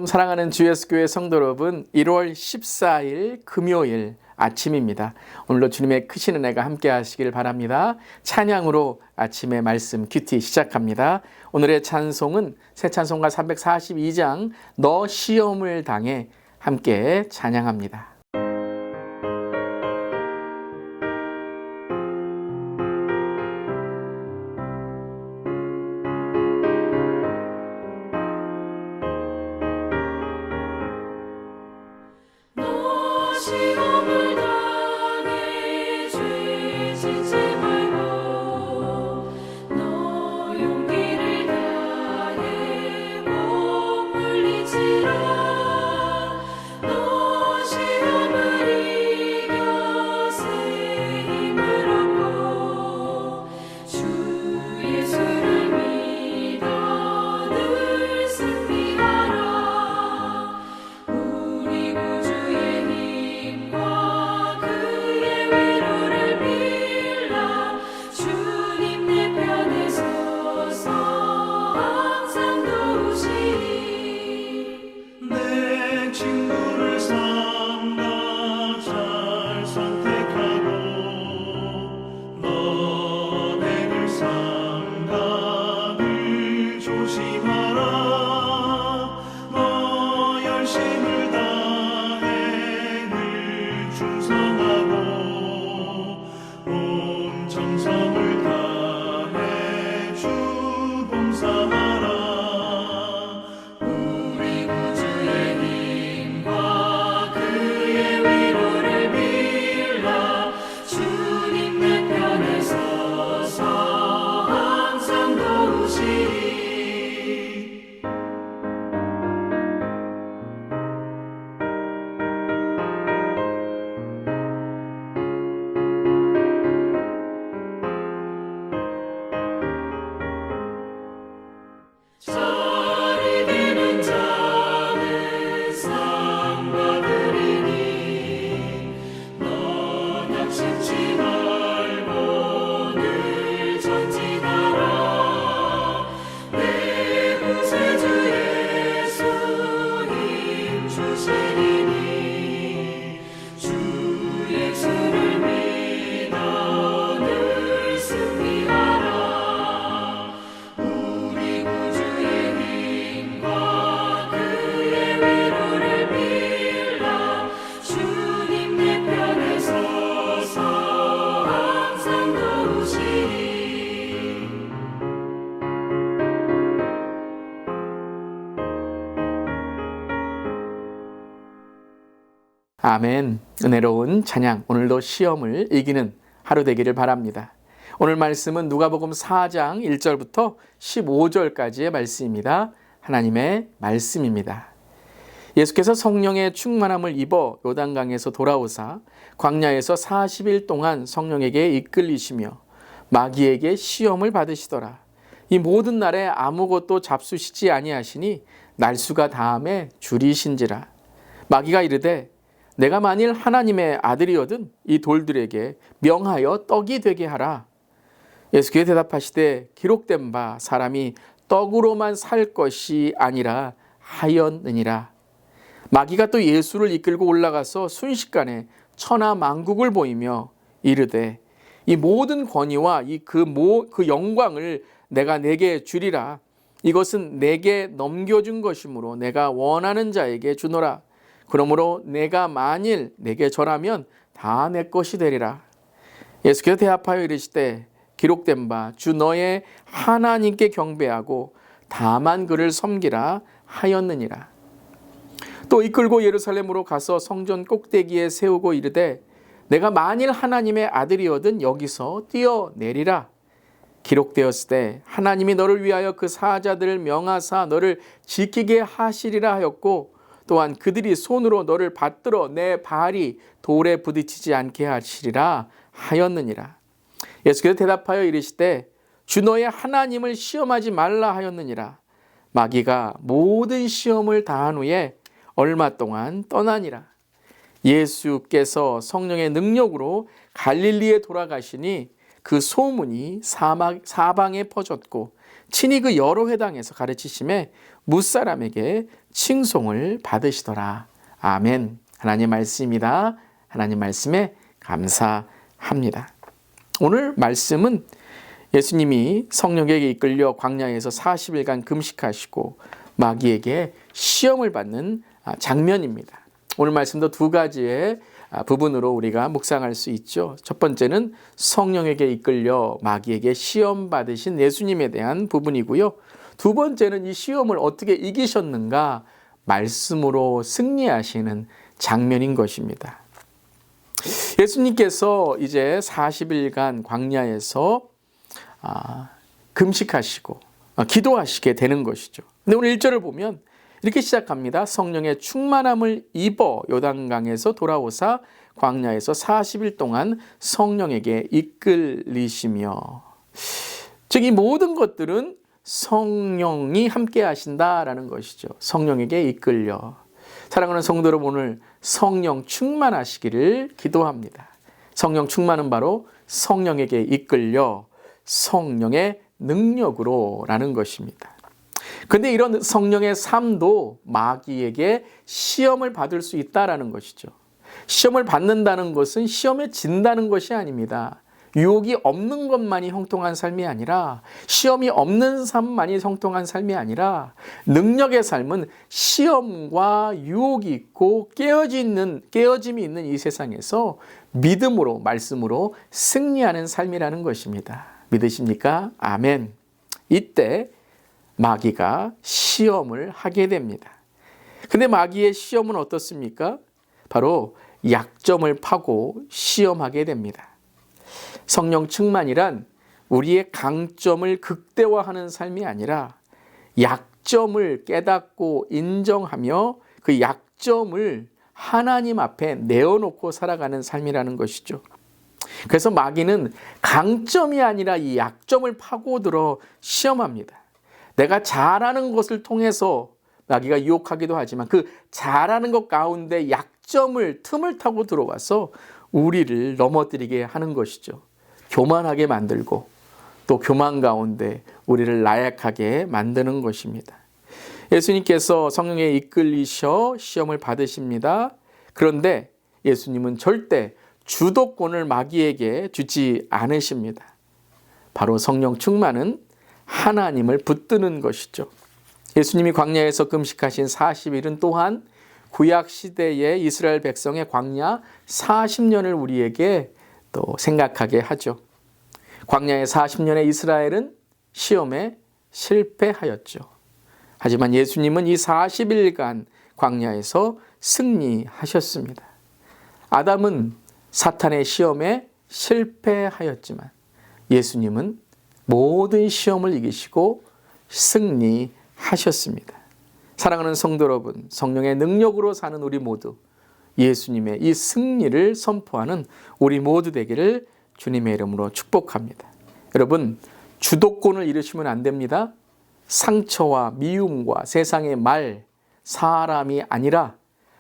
샬롬 사랑하는 주 예수교회 성도 여러분, 1월 14일 금요일 아침입니다. 오늘도 주님의 크신 은혜가 함께 하시길 바랍니다. 찬양으로 아침의 말씀 큐티 시작합니다. 오늘의 찬송은 새 찬송가 342장 너 시험을 당해 함께 찬양합니다. 시험을 당해 죄 짓지 말고 너 용기를 다해 못 물리치라. 너 시험을 이겨 새 힘을 얻고 주 예수를 믿어 늘 승리하라. 우리 구주의 힘과 그의 위로를 빌라. 주님 내 편에 서서 항상 도우시리. 내 친구를 삼가 잘 선택하고 너네를 삼가 늘 조심하라. 너 열심을 다해 늘 충성하고 온 정성을 다해 주 봉사하라. 우리 구주의 힘과 그의 위로를 빌라. 주님 내 편에 서서 항상 도우시리. 자리 되는 자는 상 받으리니 너 낙심치 말고 늘 전진하라. 내 구세주 예수 힘 주시리니 주 예수를 믿어 늘 승리하라. 우리 구주의 힘과 그의 위로를 빌라. 주님 내 편에 서서 항상 도우시리. 아멘. 은혜로운 찬양, 오늘도 시험을 이기는 하루 되기를 바랍니다. 오늘 말씀은 누가복음 4장 1절부터 15절까지의 말씀입니다. 하나님의 말씀입니다. 예수께서 성령의 충만함을 입어 요단강에서 돌아오사 광야에서 40일 동안 성령에게 이끌리시며 마귀에게 시험을 받으시더라. 이 모든 날에 아무것도 잡수시지 아니하시니 날수가 다함에 줄이신지라. 마귀가 이르되 내가 만일 하나님의 아들이거든 이 돌들에게 명하여 떡이 되게 하라. 예수께서 대답하시되 기록된 바 사람이 떡으로만 살 것이 아니라 하였느니라. 마귀가 또 예수를 이끌고 올라가서 순식간에 천하 만국을 보이며 이르되 이 모든 권위와 그 영광을 내가 내게 주리라. 이것은 내게 넘겨준 것이므로 내가 원하는 자에게 주노라. 그러므로 내가 만일 내게 절하면 다 내 것이 되리라. 예수께서 대답하여 이르시되 기록된 바 주 너의 하나님께 경배하고 다만 그를 섬기라 하였느니라. 또 이끌고 예루살렘으로 가서 성전 꼭대기에 세우고 이르되 내가 만일 하나님의 아들이거든 여기서 뛰어내리라. 기록되었을 때 하나님이 너를 위하여 그 사자들을 명하사 너를 지키게 하시리라 하였고 또한 그들이 손으로 너를 받들어 내 발이 돌에 부딪히지 않게 하시리라 하였느니라. 예수께서 대답하여 이르시되 주 너의 하나님을 시험하지 말라 하였느니라. 마귀가 모든 시험을 다한 후에 얼마 동안 떠나니라. 예수께서 성령의 능력으로 갈릴리에 돌아가시니 그 소문이 사방에 퍼졌고 친히 그 여러 회당에서 가르치심에 무사람에게 칭송을 받으시더라. 아멘. 하나님 말씀입니다. 하나님 말씀에 감사합니다. 오늘 말씀은 예수님이 성령에게 이끌려 광야에서 40일간 금식하시고 마귀에게 시험을 받는 장면입니다. 오늘 말씀도 두 가지의 부분으로 우리가 묵상할 수 있죠. 첫 번째는 성령에게 이끌려 마귀에게 시험 받으신 예수님에 대한 부분이고요. 두 번째는 이 시험을 어떻게 이기셨는가 말씀으로 승리하시는 장면인 것입니다. 예수님께서 이제 40일간 광야에서 금식하시고 기도하시게 되는 것이죠. 근데 오늘 1절을 보면 이렇게 시작합니다. 성령의 충만함을 입어 요단강에서 돌아오사 광야에서 40일 동안 성령에게 이끌리시며, 즉 이 모든 것들은 성령이 함께 하신다라는 것이죠. 성령에게 이끌려. 사랑하는 성도 여러분, 오늘 성령 충만하시기를 기도합니다. 성령 충만은 바로 성령에게 이끌려 성령의 능력으로라는 것입니다. 그런데 이런 성령의 삶도 마귀에게 시험을 받을 수 있다라는 것이죠. 시험을 받는다는 것은 시험에 진다는 것이 아닙니다. 유혹이 없는 것만이 형통한 삶이 아니라, 시험이 없는 삶만이 형통한 삶이 아니라, 능력의 삶은 시험과 유혹이 있고 깨어짐이 있는 이 세상에서 믿음으로, 말씀으로 승리하는 삶이라는 것입니다. 믿으십니까? 아멘. 이때 마귀가 시험을 하게 됩니다. 근데 마귀의 시험은 어떻습니까? 바로 약점을 파고 시험하게 됩니다. 성령 충만이란 우리의 강점을 극대화하는 삶이 아니라 약점을 깨닫고 인정하며 그 약점을 하나님 앞에 내어놓고 살아가는 삶이라는 것이죠. 그래서 마귀는 강점이 아니라 이 약점을 파고들어 시험합니다. 내가 잘하는 것을 통해서 마귀가 유혹하기도 하지만 그 잘하는 것 가운데 약점을 틈을 타고 들어와서 우리를 넘어뜨리게 하는 것이죠. 교만하게 만들고 또 교만 가운데 우리를 나약하게 만드는 것입니다. 예수님께서 성령에 이끌리셔 시험을 받으십니다. 그런데 예수님은 절대 주도권을 마귀에게 주지 않으십니다. 바로 성령 충만은 하나님을 붙드는 것이죠. 예수님이 광야에서 금식하신 40일은 또한 구약 시대의 이스라엘 백성의 광야 40년을 우리에게 또 생각하게 하죠. 광야의 40년의 이스라엘은 시험에 실패하였죠. 하지만 예수님은 이 40일간 광야에서 승리하셨습니다. 아담은 사탄의 시험에 실패하였지만 예수님은 모든 시험을 이기시고 승리하셨습니다. 사랑하는 성도 여러분, 성령의 능력으로 사는 우리 모두 예수님의 이 승리를 선포하는 우리 모두 되기를 주님의 이름으로 축복합니다. 여러분, 주도권을 잃으시면 안 됩니다. 상처와 미움과 세상의 말, 사람이 아니라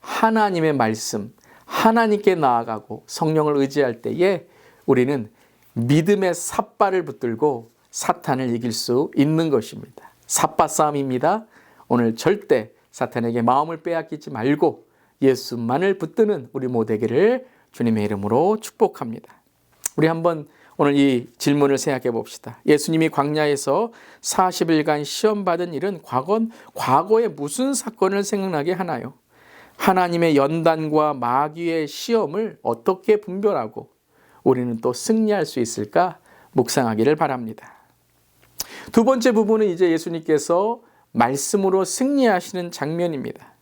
하나님의 말씀, 하나님께 나아가고 성령을 의지할 때에 우리는 믿음의 삿발을 붙들고 사탄을 이길 수 있는 것입니다. 삿바 싸움입니다. 오늘 절대 사탄에게 마음을 빼앗기지 말고 예수만을 붙드는 우리 모두에게를 주님의 이름으로 축복합니다. 우리 한번 오늘 이 질문을 생각해 봅시다. 예수님이 광야에서 40일간 시험받은 일은 과거에 무슨 사건을 생각나게 하나요? 하나님의 연단과 마귀의 시험을 어떻게 분별하고 우리는 또 승리할 수 있을까 묵상하기를 바랍니다. 두 번째 부분은 이제 예수님께서 말씀으로 승리하시는 장면입니다.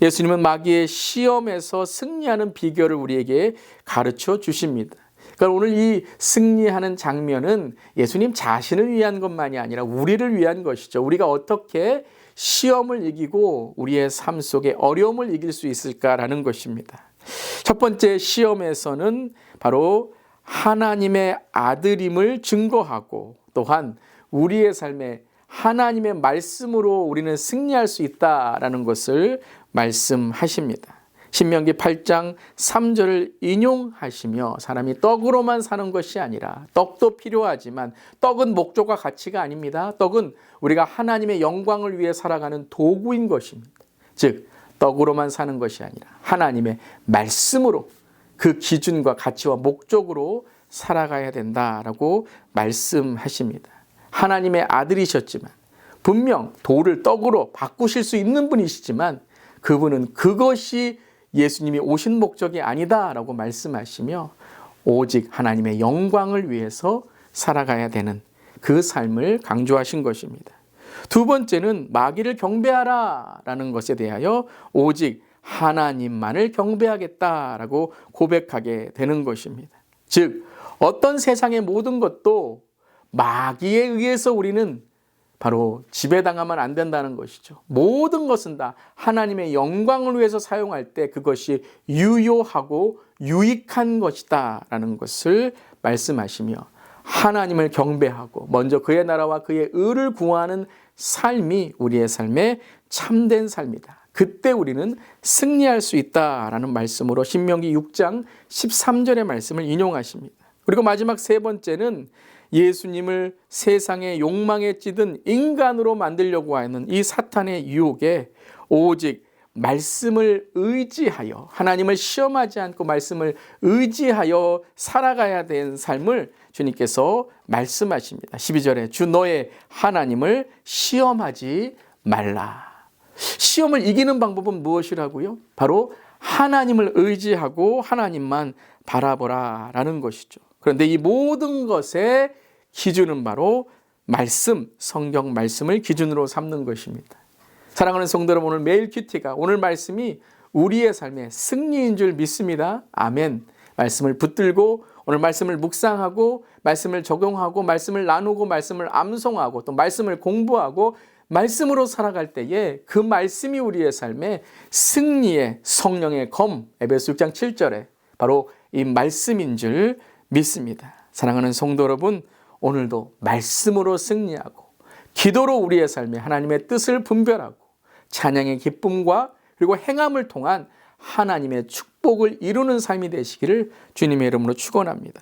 예수님은 마귀의 시험에서 승리하는 비결을 우리에게 가르쳐 주십니다. 그러니까 오늘 이 승리하는 장면은 예수님 자신을 위한 것만이 아니라 우리를 위한 것이죠. 우리가 어떻게 시험을 이기고 우리의 삶 속에 어려움을 이길 수 있을까라는 것입니다. 첫 번째 시험에서는 바로 하나님의 아들임을 증거하고 또한 우리의 삶에 하나님의 말씀으로 우리는 승리할 수 있다라는 것을 말씀하십니다. 신명기 8장 3절을 인용하시며 사람이 떡으로만 사는 것이 아니라 떡도 필요하지만 떡은 목적과 가치가 아닙니다. 떡은 우리가 하나님의 영광을 위해 살아가는 도구인 것입니다. 즉 떡으로만 사는 것이 아니라 하나님의 말씀으로 그 기준과 가치와 목적으로 살아가야 된다라고 말씀하십니다. 하나님의 아들이셨지만 분명 돌을 떡으로 바꾸실 수 있는 분이시지만 그분은 그것이 예수님이 오신 목적이 아니다라고 말씀하시며 오직 하나님의 영광을 위해서 살아가야 되는 그 삶을 강조하신 것입니다. 두 번째는 마귀를 경배하라라는 것에 대하여 오직 하나님만을 경배하겠다라고 고백하게 되는 것입니다. 즉 어떤 세상의 모든 것도 마귀에 의해서 우리는 바로 지배당하면 안 된다는 것이죠. 모든 것은 다 하나님의 영광을 위해서 사용할 때 그것이 유효하고 유익한 것이다 라는 것을 말씀하시며 하나님을 경배하고 먼저 그의 나라와 그의 의를 구하는 삶이 우리의 삶의 참된 삶이다. 그때 우리는 승리할 수 있다라는 말씀으로 신명기 6장 13절의 말씀을 인용하십니다. 그리고 마지막 세 번째는 예수님을 세상의 욕망에 찌든 인간으로 만들려고 하는 이 사탄의 유혹에 오직 말씀을 의지하여 하나님을 시험하지 않고 말씀을 의지하여 살아가야 되는 삶을 주님께서 말씀하십니다. 12절에 주 너의 하나님을 시험하지 말라. 시험을 이기는 방법은 무엇이라고요? 바로 하나님을 의지하고 하나님만 바라보라라는 것이죠. 그런데 이 모든 것의 기준은 바로 말씀, 성경 말씀을 기준으로 삼는 것입니다. 사랑하는 성도 여러분, 오늘 매일 큐티가 오늘 말씀이 우리의 삶의 승리인 줄 믿습니다. 아멘. 말씀을 붙들고 오늘 말씀을 묵상하고 말씀을 적용하고 말씀을 나누고 말씀을 암송하고 또 말씀을 공부하고 말씀으로 살아갈 때에 그 말씀이 우리의 삶의 승리의 성령의 검, 에베소 6장 7절에 바로 이 말씀인 줄 믿습니다. 사랑하는 성도 여러분, 오늘도 말씀으로 승리하고 기도로 우리의 삶에 하나님의 뜻을 분별하고 찬양의 기쁨과 그리고 행함을 통한 하나님의 축복을 이루는 삶이 되시기를 주님의 이름으로 축원합니다.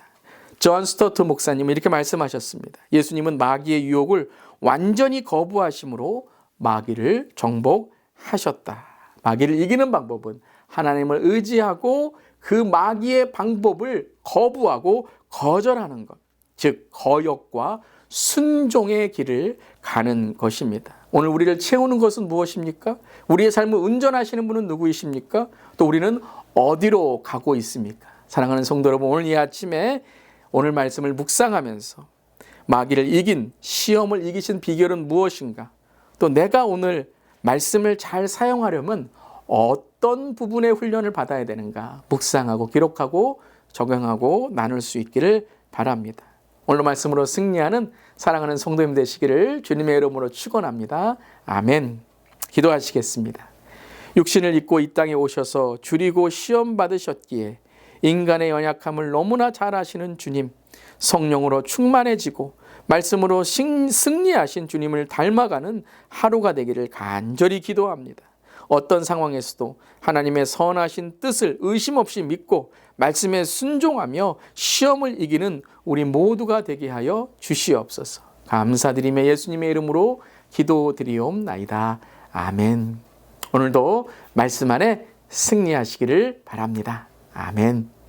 존 스토트 목사님은 이렇게 말씀하셨습니다. 예수님은 마귀의 유혹을 완전히 거부하심으로 마귀를 정복하셨다. 마귀를 이기는 방법은 하나님을 의지하고 그 마귀의 방법을 거부하고 거절하는 것, 즉 거역과 순종의 길을 가는 것입니다. 오늘 우리를 채우는 것은 무엇입니까? 우리의 삶을 운전하시는 분은 누구이십니까? 또 우리는 어디로 가고 있습니까? 사랑하는 성도 여러분, 오늘 이 아침에 오늘 말씀을 묵상하면서 마귀를 이긴, 시험을 이기신 비결은 무엇인가? 또 내가 오늘 말씀을 잘 사용하려면 어떤 부분의 훈련을 받아야 되는가? 묵상하고 기록하고 적용하고 나눌 수 있기를 바랍니다. 오늘 말씀으로 승리하는 사랑하는 성도님 되시기를 주님의 이름으로 축원합니다. 아멘. 기도하시겠습니다. 육신을 입고 이 땅에 오셔서 줄이고 시험 받으셨기에 인간의 연약함을 너무나 잘 아시는 주님, 성령으로 충만해지고 말씀으로 승리하신 주님을 닮아가는 하루가 되기를 간절히 기도합니다. 어떤 상황에서도 하나님의 선하신 뜻을 의심 없이 믿고 말씀에 순종하며 시험을 이기는 우리 모두가 되게 하여 주시옵소서. 감사드리며 예수님의 이름으로 기도드리옵나이다. 아멘. 오늘도 말씀 안에 승리하시기를 바랍니다. 아멘.